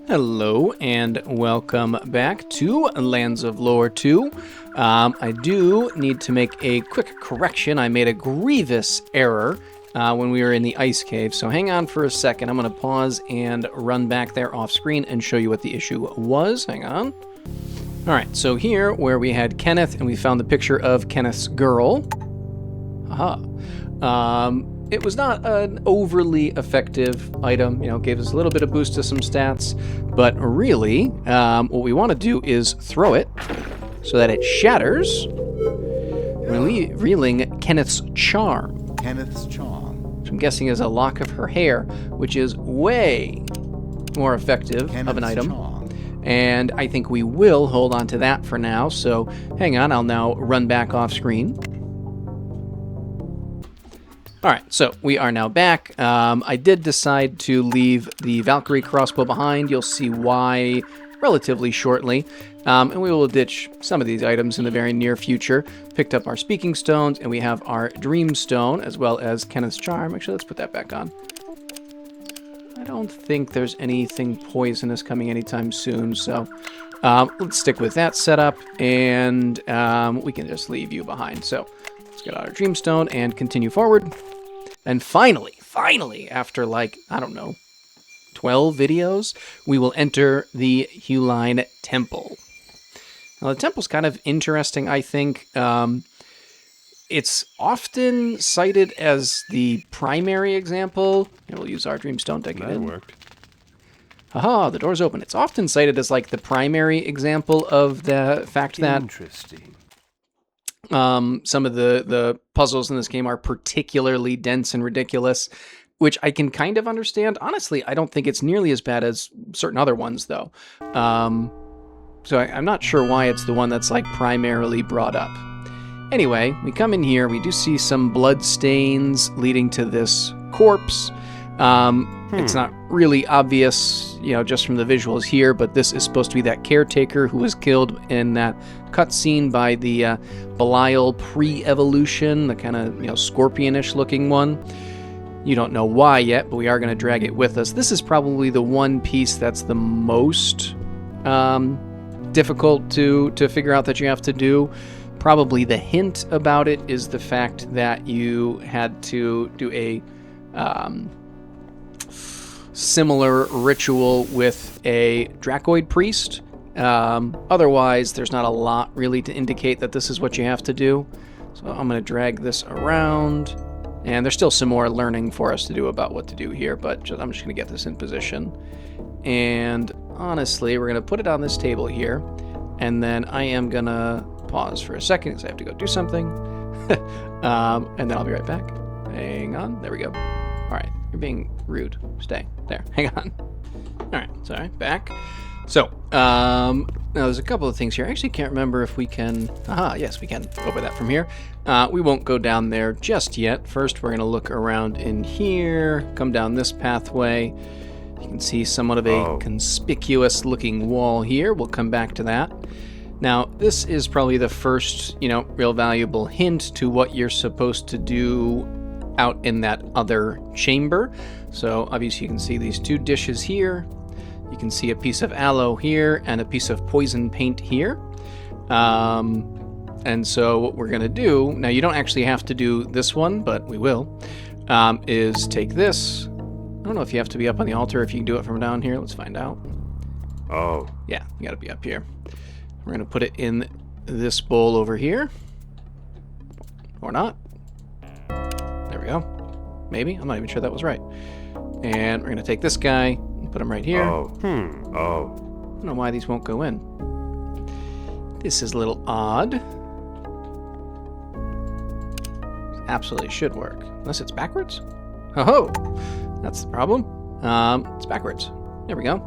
Hello and welcome back to Lands of Lore 2. I do need to make a quick correction. I made a grievous error when we were in the ice cave, so hang on for a second. I'm going to pause and run back there off screen and show you what the issue was. Hang on. Alright, so here where we had Kenneth and we found the picture of Kenneth's girl. It was not an overly effective item, gave us a little bit of boost to some stats, but really, what we want to do is throw it so that it shatters, revealing Kenneth's charm. Kenneth's charm. Which I'm guessing is a lock of her hair, which is way more effective of an item. Charm. And I think we will hold on to that for now, so hang on, I'll now run back off screen. Alright, so we are now back. I did decide to leave the Valkyrie crossbow behind. You'll see why relatively shortly. And we will ditch some of these items in the very near future. Picked up our speaking stones, and we have our dream stone, as well as Kenneth's charm. Actually, let's put that back on. I don't think there's anything poisonous coming anytime soon, so let's stick with that setup, and we can just leave you behind. So let's get out our dreamstone and continue forward. And finally, after 12 videos, we will enter the Huline Temple. Now, the temple's kind of interesting, I think. It's often cited as the primary example. And we'll use our dreamstone to get in. That worked. Haha, the door's open. It's often cited as the primary example of the fact that Interesting. some of the puzzles in this game are particularly dense and ridiculous, which I can kind of understand. Honestly, I don't think it's nearly as bad as certain other ones, though. So I'm not sure why it's the one that's primarily brought up. Anyway, we come in here. We do see some blood stains leading to this corpse. It's not really obvious, just from the visuals here, but this is supposed to be that caretaker who was killed in that cutscene by the Belial pre-evolution, the kind of, scorpionish looking one. You don't know why yet, but we are going to drag it with us. This is probably the one piece that's the most difficult to figure out that you have to do. Probably the hint about it is the fact that you had to do a similar ritual with a Dracoid priest. Otherwise, there's not a lot really to indicate that this is what you have to do. So I'm going to drag this around. And there's still some more learning for us to do about what to do here, but I'm just going to get this in position. And honestly, we're going to put it on this table here. And then I am going to pause for a second because I have to go do something. And then I'll be right back. Hang on. There we go. All right. You're being rude. Stay there. Hang on. All right. Sorry. Back. So, now there's a couple of things here. I actually can't remember if we can... yes, we can over that from here. We won't go down there just yet. First, we're going to look around in here, come down this pathway. You can see somewhat of a conspicuous-looking wall here. We'll come back to that. Now, this is probably the first, real valuable hint to what you're supposed to do out in that other chamber. So, obviously, you can see these two dishes here. You can see a piece of aloe here and a piece of poison paint here. And so what we're going to do, now you don't actually have to do this one, but we will, is take this. I don't know if you have to be up on the altar, if you can do it from down here. Let's find out. Oh. Yeah, you got to be up here. We're going to put it in this bowl over here. Or not. There we go. Maybe. I'm not even sure that was right. And we're going to take this guy. Put them right here. I don't know why these won't go in. This is a little odd. Absolutely should work. Unless it's backwards. Oh, that's the problem. It's backwards. There we go.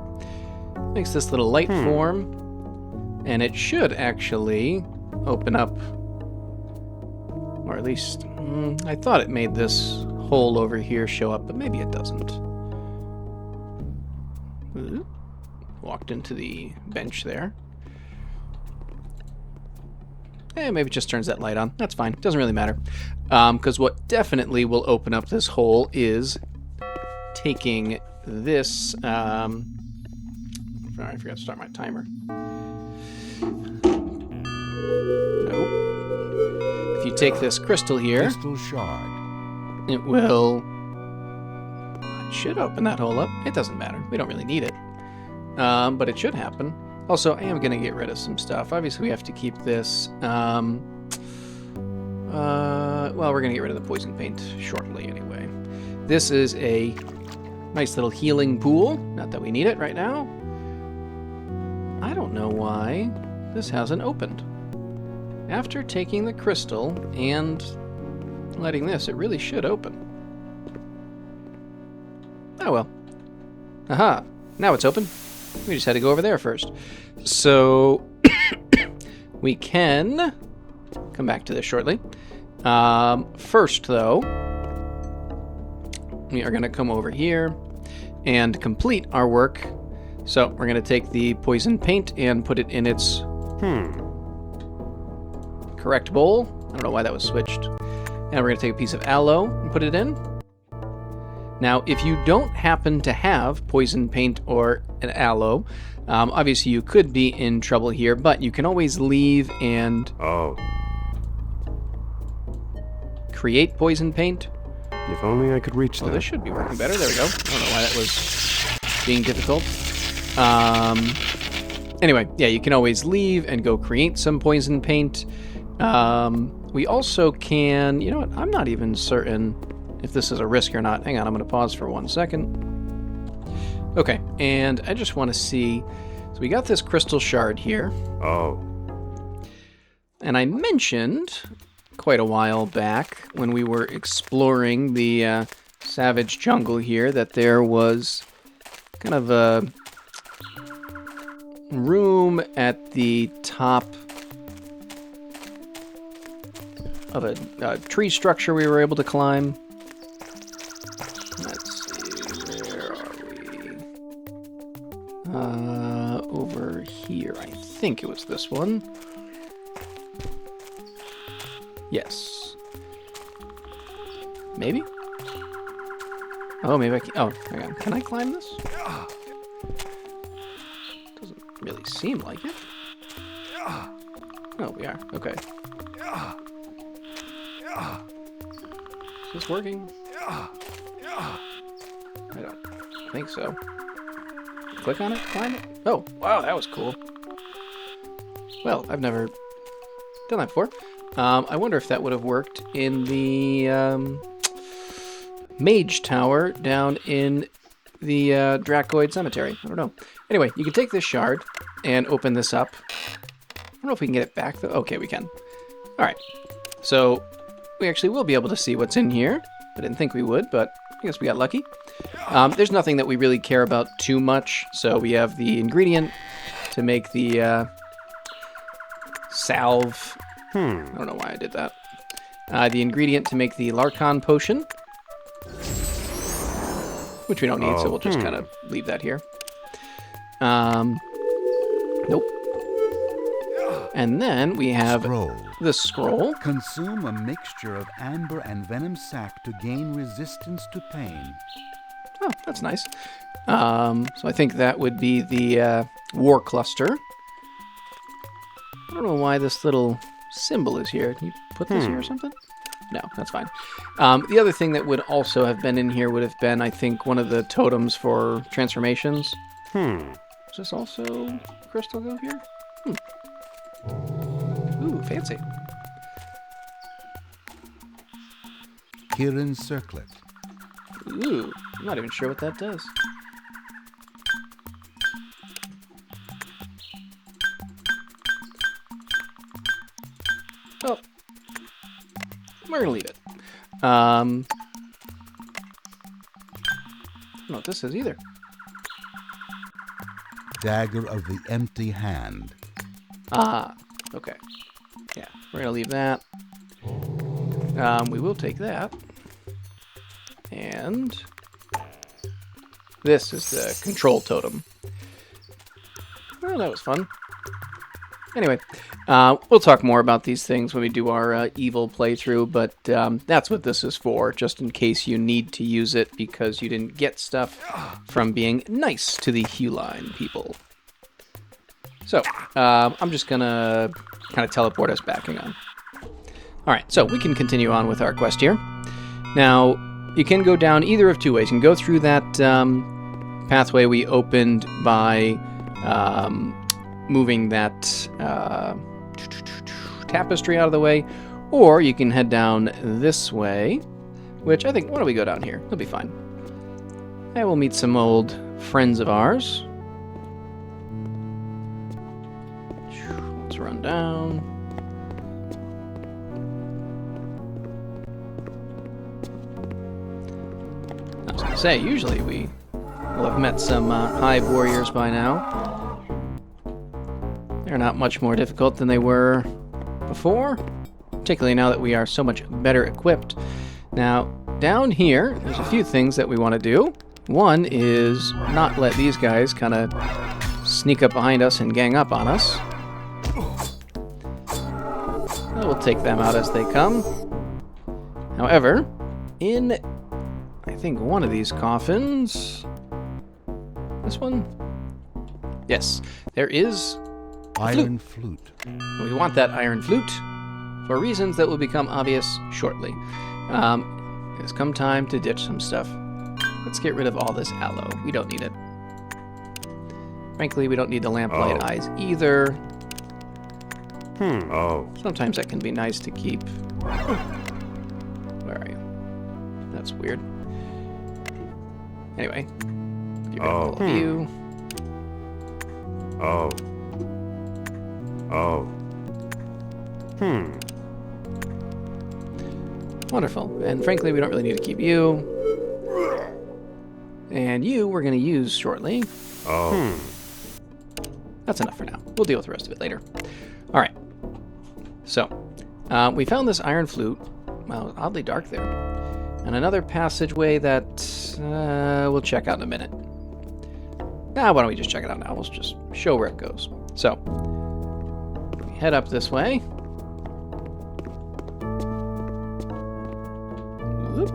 Makes this little light form. And it should actually open up. Or at least, I thought it made this hole over here show up, but maybe it doesn't. Walked into the bench there. Maybe it just turns that light on. That's fine. Doesn't really matter. Because what definitely will open up this hole is taking this Sorry, I forgot to start my timer. Nope. If you take this crystal here, Crystal shard. it will... It should open that hole up. It doesn't matter. We don't really need it. But it should happen. Also, I am going to get rid of some stuff. Obviously, we have to keep this... well, we're going to get rid of the poison paint shortly anyway. This is a nice little healing pool. Not that we need it right now. I don't know why this hasn't opened. After taking the crystal and letting this, it really should open. Oh well. Aha! Now it's open. We just had to go over there first. So, we can come back to this shortly. First, though, we are going to come over here and complete our work. So, we're going to take the poison paint and put it in its correct bowl. I don't know why that was switched. And we're going to take a piece of aloe and put it in. Now, if you don't happen to have poison paint or an aloe, obviously you could be in trouble here, but you can always leave and create poison paint. If only I could reach that. This should be working better. There we go. I don't know why that was being difficult. Anyway, yeah, you can always leave and go create some poison paint. We also can... You know what? I'm not even certain if this is a risk or not. Hang on, I'm going to pause for 1 second. Okay, and I just want to see... So we got this crystal shard here. And I mentioned quite a while back when we were exploring the savage jungle here that there was kind of a room at the top of a tree structure we were able to climb. Let's see, where are we? Over here, I think it was this one. Yes. Maybe? Oh, maybe I can... Oh, hang on. Can I climb this? Doesn't really seem like it. Oh, we are. Okay. Is this working? I don't think so. Click on it, climb it. Oh, wow, that was cool. Well, I've never done that before. I wonder if that would have worked in the mage tower down in the Dracoid Cemetery. I don't know. Anyway, you can take this shard and open this up. I don't know if we can get it back, though. Okay, we can. All right. So we actually will be able to see what's in here. I didn't think we would, but I guess we got lucky. There's nothing that we really care about too much. So we have the ingredient to make the salve. I don't know why I did that. The ingredient to make the Larcon potion, which we don't need, so we'll just kind of leave that here. Nope. And then we have the scroll. Consume a mixture of amber and venom sac to gain resistance to pain. Oh, that's nice. So I think that would be the war cluster. I don't know why this little symbol is here. Can you put this here or something? No, that's fine. The other thing that would also have been in here would have been, I think, one of the totems for transformations. Is this also crystal go here? Ooh, fancy. Kirin circlet. Ooh, I'm not even sure what that does. Oh, we're gonna leave it. I don't know what this is either. Dagger of the empty hand. Ah, okay. Yeah, we're gonna leave that. We will take that. And this is the control totem. Well, that was fun. Anyway, we'll talk more about these things when we do our evil playthrough, but that's what this is for, just in case you need to use it because you didn't get stuff from being nice to the Huline people. So, I'm just gonna kind of teleport us back. Hang on. Alright, so we can continue on with our quest here. Now, you can go down either of two ways. You can go through that pathway we opened by moving that tapestry out of the way, or you can head down this way, which I think, why don't we go down here? It'll be fine. And we'll meet some old friends of ours. Let's run down. I was going to say, usually we will have met some Hive warriors by now. They're not much more difficult than they were before, particularly now that we are so much better equipped. Now, down here, there's a few things that we want to do. One is not let these guys kind of sneak up behind us and gang up on us. We'll take them out as they come. However, in, I think, one of these coffins... This one? Yes, there is Iron flute. we want that iron flute for reasons that will become obvious shortly. It's come time to ditch some stuff. Let's get rid of all this aloe. We don't need it. Frankly, we don't need the lamplight eyes either. Sometimes that can be nice to keep. Where are you? That's weird. Anyway, get rid of all of you. Wonderful. And frankly, we don't really need to keep you. And you we're going to use shortly. That's enough for now. We'll deal with the rest of it later. All right. So, we found this iron flute. Well, oddly dark there. And another passageway that we'll check out in a minute. Why don't we just check it out now? We'll just show where it goes. So, we head up this way. Whoop.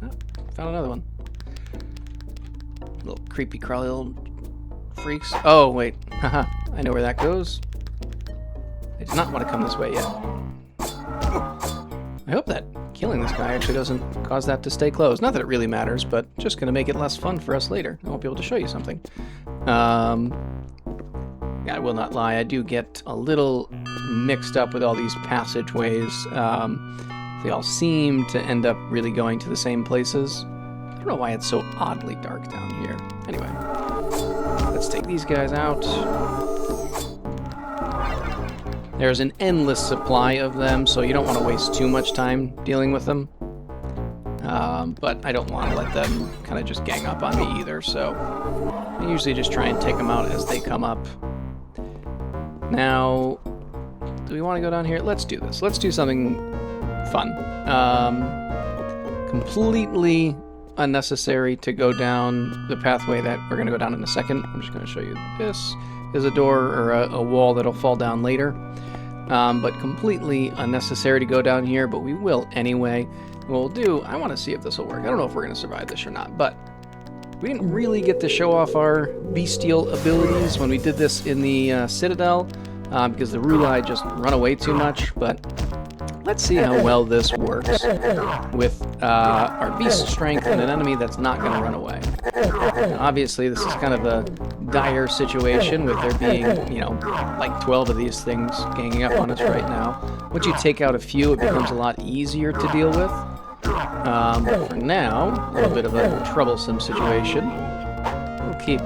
Oh, found another one. Little creepy crawly little freaks. Oh, wait. Haha. I know where that goes. I did not want to come this way yet. I hope that killing this guy actually doesn't cause that to stay closed. Not that it really matters, but just going to make it less fun for us later. I won't be able to show you something. Yeah, I will not lie. I do get a little mixed up with all these passageways. They all seem to end up really going to the same places. I don't know why it's so oddly dark down here. Anyway, let's take these guys out. There's an endless supply of them, so you don't want to waste too much time dealing with them. But I don't want to let them kind of just gang up on me either, so I usually just try and take them out as they come up. Now, do we want to go down here? Let's do this. Let's do something fun. Completely unnecessary to go down the pathway that we're going to go down in a second. I'm just going to show you this. There's a door or a wall that'll fall down later. But completely unnecessary to go down here, but we will anyway. What we'll do, I want to see if this will work. I don't know if we're going to survive this or not, but we didn't really get to show off our bestial abilities when we did this in the Citadel, because the Rulai just run away too much, but let's see how well this works with our beast strength and an enemy that's not going to run away. Now, obviously, this is kind of a dire situation with there being, like 12 of these things ganging up on us right now. Once you take out a few, it becomes a lot easier to deal with. But for now, a little bit of a troublesome situation. We'll keep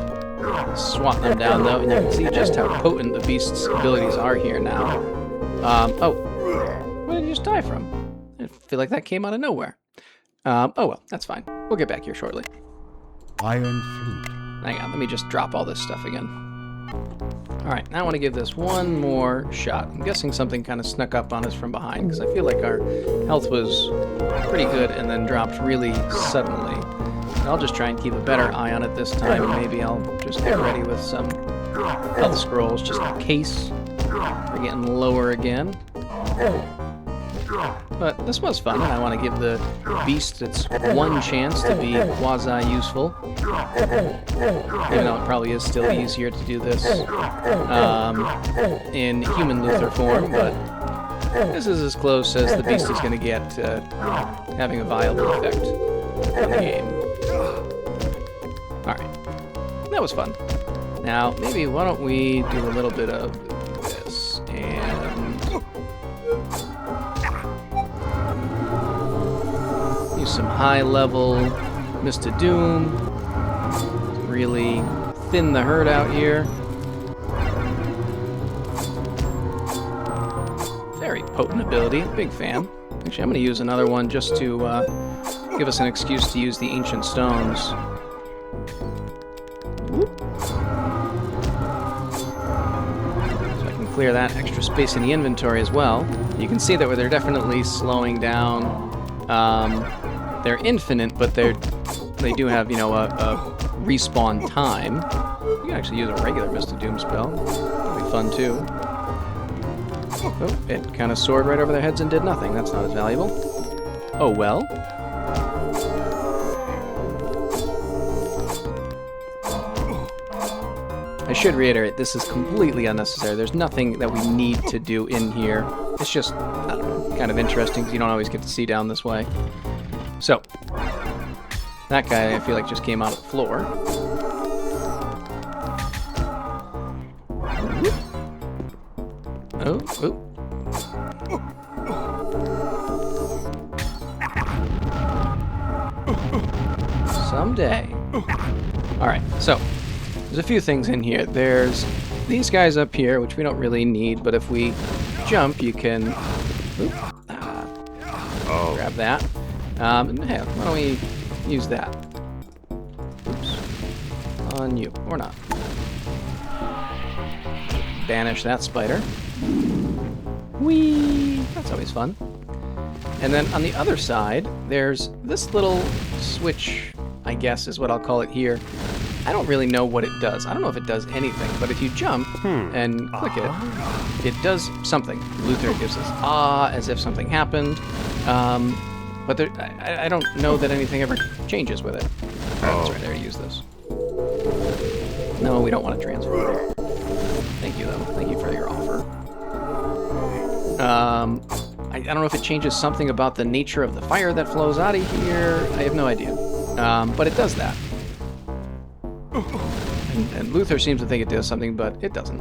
swatting them down, though, and you can see just how potent the beast's abilities are here now. Where did you just die from? I feel like that came out of nowhere. Oh well, that's fine. We'll get back here shortly. Iron flute. Hang on, let me just drop all this stuff again. Alright, now I want to give this one more shot. I'm guessing something kind of snuck up on us from behind, because I feel like our health was pretty good and then dropped really suddenly. And I'll just try and keep a better eye on it this time, and maybe I'll just get ready with some health scrolls, just in case we're getting lower again. But this was fun, and I want to give the beast its one chance to be quasi-useful. Even though it probably is still easier to do this in human Luthor form, but this is as close as the beast is going to get to having a viable effect in the game. Alright. That was fun. Now, maybe why don't we do a little bit of this, and use some high-level Mist of Doom to really thin the herd out here. Very potent ability, big fan. Actually, I'm going to use another one just to give us an excuse to use the Ancient Stones. Whoop. So I can clear that extra space in the inventory as well. You can see that they're definitely slowing down. They're infinite, but they do have, you know, a respawn time. You can actually use a regular Mist of Doom spell. That'd be fun too. Oh, it kind of soared right over their heads and did nothing. That's not as valuable. Oh well. I should reiterate, this is completely unnecessary. There's nothing that we need to do in here. It's just, I don't know, kind of interesting because you don't always get to see down this way. So, that guy I feel like just came out of the floor. Oh, oh. Someday. Alright, so, there's a few things in here. There's these guys up here, which we don't really need, but if we jump, you can grab that. Hey, why don't we use that? Oops. On you, or not. Banish that spider. Whee! That's always fun. And then on the other side, there's this little switch, I guess is what I'll call it here. I don't really know what it does. I don't know if it does anything, but if you jump and click it, it does something. Luthor gives us as if something happened. But there, I don't know that anything ever changes with it. That's right, there, use this. No, we don't want to transfer. Thank you, though. Thank you for your offer. I don't know if it changes something about the nature of the fire that flows out of here. I have no idea. But it does that. And Luthor seems to think it does something, but it doesn't.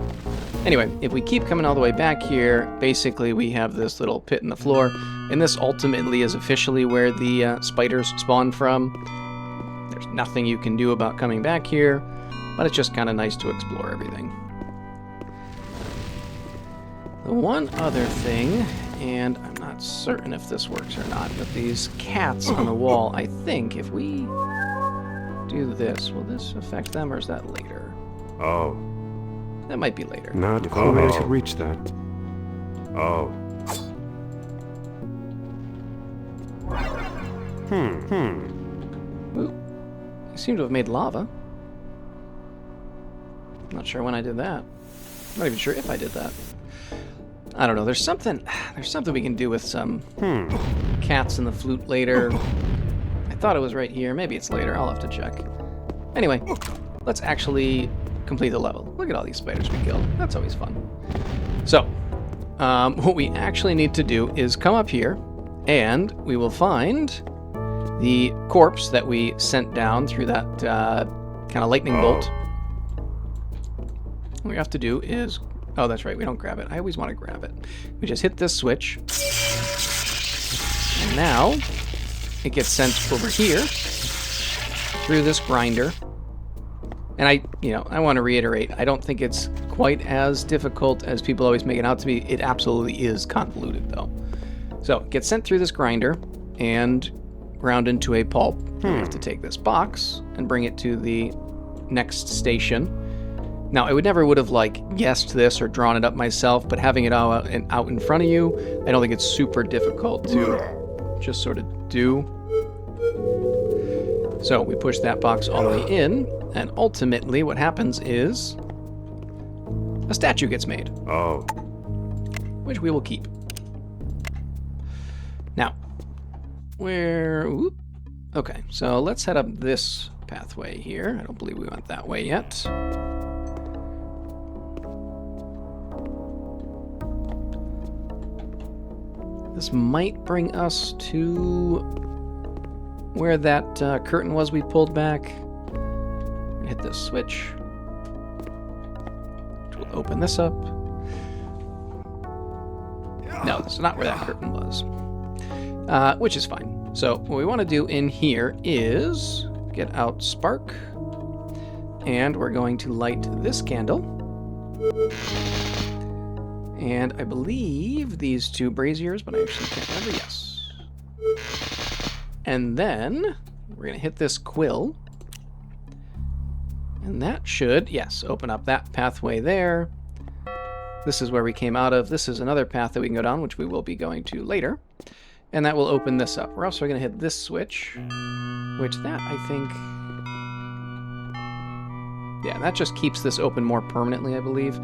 Anyway, if we keep coming all the way back here, basically we have this little pit in the floor, and this ultimately is officially where the spiders spawn from. There's nothing you can do about coming back here, but it's just kind of nice to explore everything. The one other thing, and I'm not certain if this works or not, but these cats on the wall, I think if we do this, will this affect them, or is that later? Oh. That might be later. Not if only I could reach that. Oh. Ooh. I seem to have made lava. Not sure when I did that. I'm not even sure if I did that. I don't know. There's something we can do with some cats in the flute later. I thought it was right here. Maybe it's later. I'll have to check. Anyway, let's actually complete the level. Look at all these spiders we killed. That's always fun. So, what we actually need to do is come up here, and we will find the corpse that we sent down through that kind of lightning bolt. What we have to do is... Oh, that's right. We don't grab it. I always want to grab it. We just hit this switch. And now it gets sent over here through this grinder. And I want to reiterate, I don't think it's quite as difficult as people always make it out to be. It absolutely is convoluted, though. So it gets sent through this grinder and ground into a pulp. We have to take this box and bring it to the next station. Now, I would never have guessed this or drawn it up myself, but having it out in front of you, I don't think it's super difficult to just sort of do. So we push that box all the way in, and ultimately what happens is a statue gets made. Oh. Which we will keep. Whoop. Okay, so let's head up this pathway here. I don't believe we went that way yet. This might bring us to where that curtain was we pulled back. Hit this switch. Which will open this up. No, this is not where that curtain was. Which is fine. So what we want to do in here is get out spark. And we're going to light this candle. And I believe these two braziers, but I actually can't remember. Yes. And then we're going to hit this quill. And that should, yes, open up that pathway there. This is where we came out of. This is another path that we can go down, which we will be going to later. And that will open this up. We're also going to hit this switch, which that, I think... Yeah, that just keeps this open more permanently, I believe.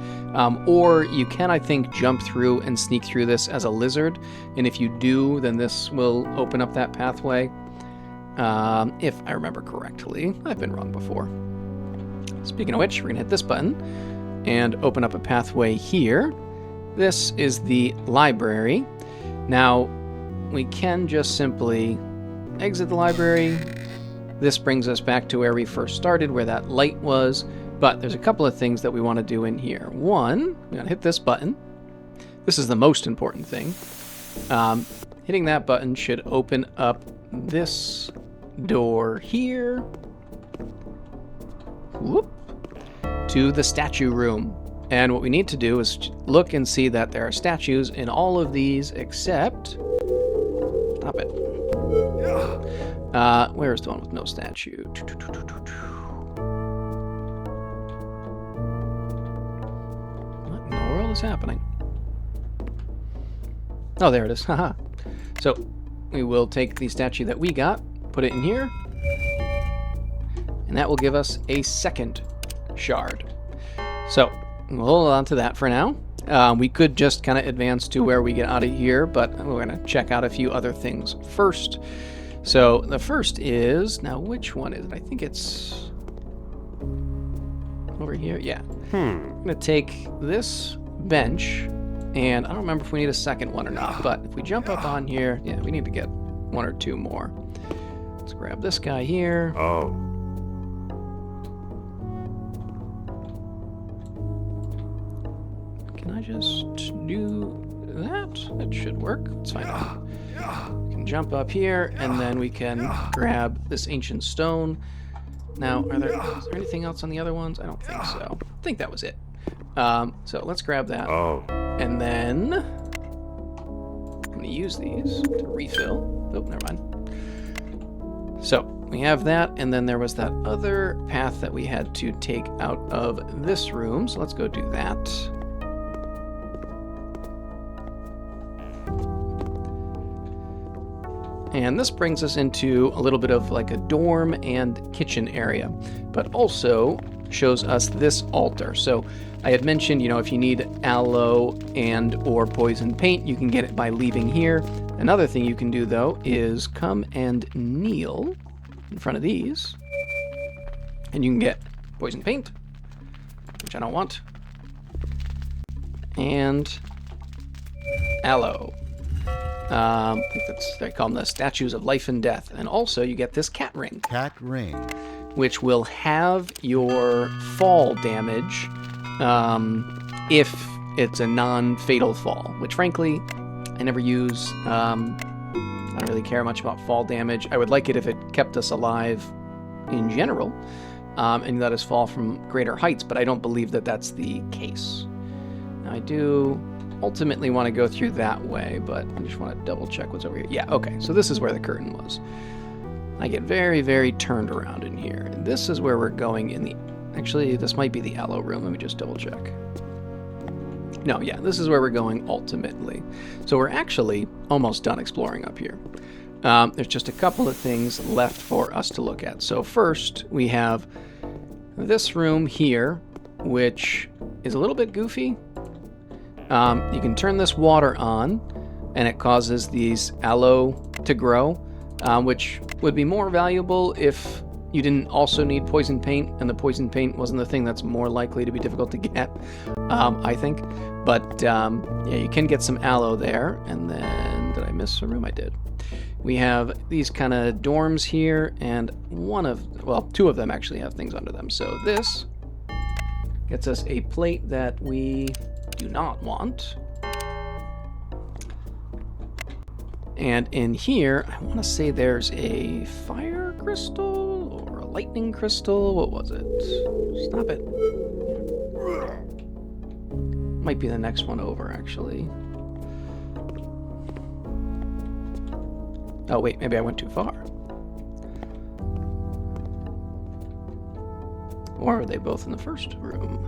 Or you can, I think, jump through and sneak through this as a lizard. And if you do, then this will open up that pathway. If I remember correctly. I've been wrong before. Speaking of which, we're going to hit this button and open up a pathway here. This is the library. Now, we can just simply exit the library. This brings us back to where we first started, where that light was. But there's a couple of things that we want to do in here. One, we're going to hit this button. This is the most important thing. Hitting that button should open up this door here. Whoop. To the statue room. And what we need to do is look and see that there are statues in all of these except... Stop it. Where's the one with no statue? What in the world is happening? Oh, there it is. Haha. So, we will take the statue that we got, put it in here, and that will give us a second shard. So, we'll hold on to that for now. We could just kind of advance to where we get out of here, but we're going to check out a few other things first. So the first is, now which one is it? I think it's over here. Yeah. I'm going to take this bench, and I don't remember if we need a second one or not, but if we jump up on here, yeah, we need to get one or two more. Let's grab this guy here. Oh. Can I just do that? That should work. Let's find out. We can jump up here, and then we can grab this ancient stone. Now, is there anything else on the other ones? I don't think so. I think that was it. So let's grab that. Oh. And then I'm going to use these to refill. Oh, never mind. So we have that, and then there was that other path that we had to take out of this room. So let's go do that. And this brings us into a little bit of like a dorm and kitchen area, but also shows us this altar. So I had mentioned, if you need aloe and or poison paint, you can get it by leaving here. Another thing you can do, though, is come and kneel in front of these, and you can get poison paint, which I don't want, and aloe. I think they call them the statues of life and death. And also you get this cat ring. Cat ring. Which will have your fall damage if it's a non-fatal fall. Which frankly, I never use. I don't really care much about fall damage. I would like it if it kept us alive in general. And let us fall from greater heights. But I don't believe that that's the case. Now I do... ultimately want to go through that way, but I just want to double check what's over here. Yeah, okay, so this is where the curtain was. I get very, very turned around in here. And this is where we're going in the... Actually, this might be the aloe room. Let me just double check. No, yeah, this is where we're going ultimately. So we're actually almost done exploring up here. There's just a couple of things left for us to look at. So first, we have this room here, which is a little bit goofy. You can turn this water on, and it causes these aloe to grow. which would be more valuable if you didn't also need poison paint, and the poison paint wasn't the thing that's more likely to be difficult to get, I think. But yeah, you can get some aloe there. And then, did I miss a room? I did. We have these kind of dorms here, and two of them actually have things under them. So this gets us a plate that we do not want. And in here, I want to say there's a fire crystal or a lightning crystal. What was it? Stop it. Might be the next one over, actually. Oh, wait, maybe I went too far. Or are they both in the first room?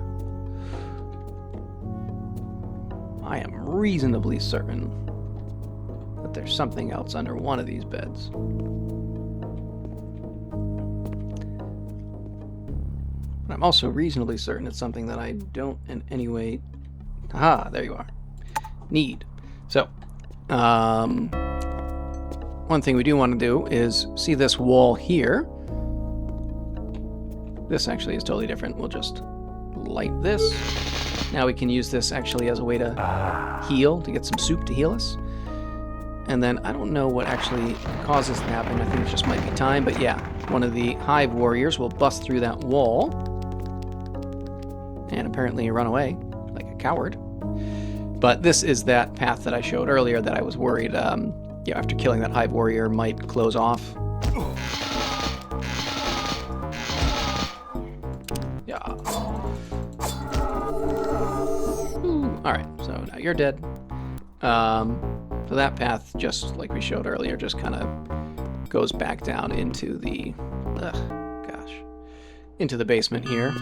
I am reasonably certain that there's something else under one of these beds. But I'm also reasonably certain it's something that I don't in any way... Aha, there you are. Need. So, one thing we do want to do is see this wall here. This actually is totally different. We'll just light this. Now we can use this actually as a way to heal, to get some soup to heal us. And then I don't know what actually causes it to happen. I think it just might be time. But yeah, one of the Hive warriors will bust through that wall and apparently run away like a coward. But this is that path that I showed earlier that I was worried, after killing that Hive warrior might close off. Yeah. Alright, so now you're dead. So that path, just like we showed earlier, just kind of goes back down into the... into the basement here.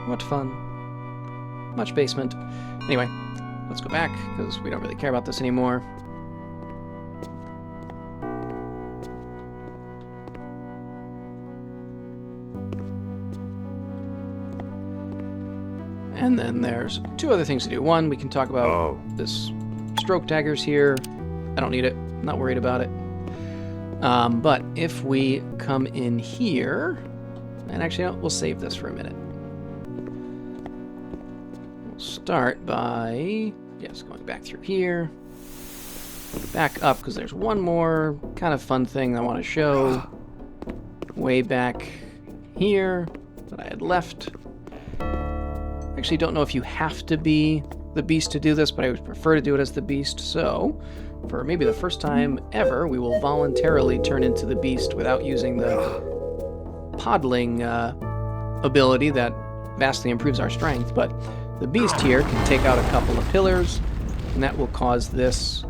What fun. Much basement. Anyway, let's go back, because we don't really care about this anymore. And then there's two other things to do. One, we can talk about this stroke daggers here. I don't need it. I'm not worried about it. But if we come in here... And actually, we'll save this for a minute. We'll start by, going back through here. Back up, because there's one more kind of fun thing I want to show. Way back here that I had left. I actually don't know if you have to be the beast to do this, but I would prefer to do it as the beast. So, for maybe the first time ever, we will voluntarily turn into the beast without using the podling ability that vastly improves our strength, but the beast here can take out a couple of pillars, and that will cause this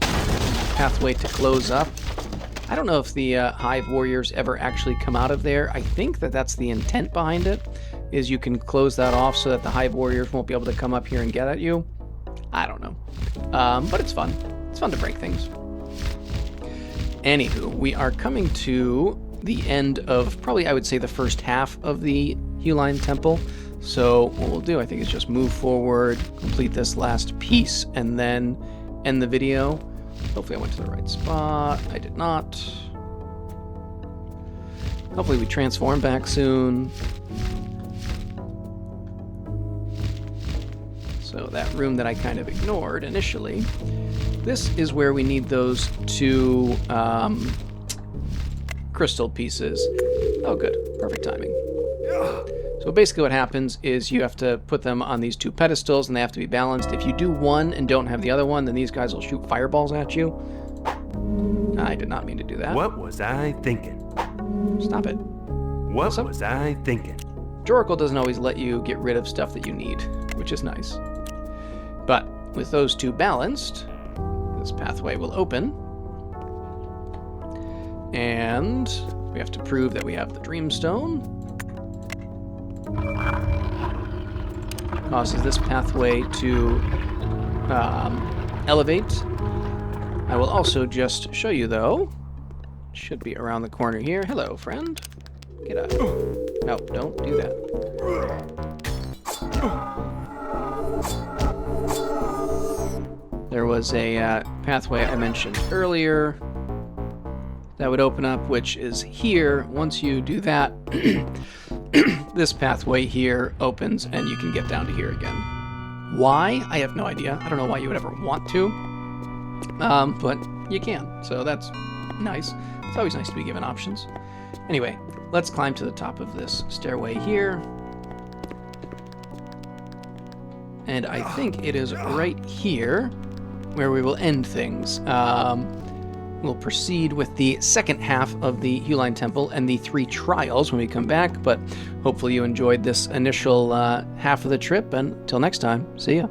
pathway to close up. I don't know if the Hive warriors ever actually come out of there. I think that that's the intent behind it, is you can close that off so that the Hive warriors won't be able to come up here and get at you. I don't know. But it's fun. It's fun to break things. Anywho, we are coming to the end of probably, I would say, the first half of the Huline Temple. So what we'll do, I think, is just move forward, complete this last piece, and then end the video. Hopefully I went to the right spot. I did not. Hopefully we transform back soon. So that room that I kind of ignored initially, this is where we need those two crystal pieces. Oh, good. Perfect timing. So basically what happens is you have to put them on these two pedestals, and they have to be balanced. If you do one and don't have the other one, then these guys will shoot fireballs at you. I did not mean to do that. What was I thinking? Stop it. What was I thinking? Joracle doesn't always let you get rid of stuff that you need, which is nice. But with those two balanced, this pathway will open. And we have to prove that we have the Dreamstone. Causes this pathway to elevate. I will also just show you, though. It should be around the corner here. Hello, friend. Get up. No, don't do that. There was a pathway I mentioned earlier that would open up, which is here. Once you do that, this pathway here opens and you can get down to here again. Why? I have no idea. I don't know why you would ever want to, but you can, so that's nice. It's always nice to be given options. Anyway, let's climb to the top of this stairway here. And I think it is right here where we will end things. We'll proceed with the second half of the Huline Temple and the 3 trials when we come back, but hopefully you enjoyed this initial half of the trip, and until next time, see ya.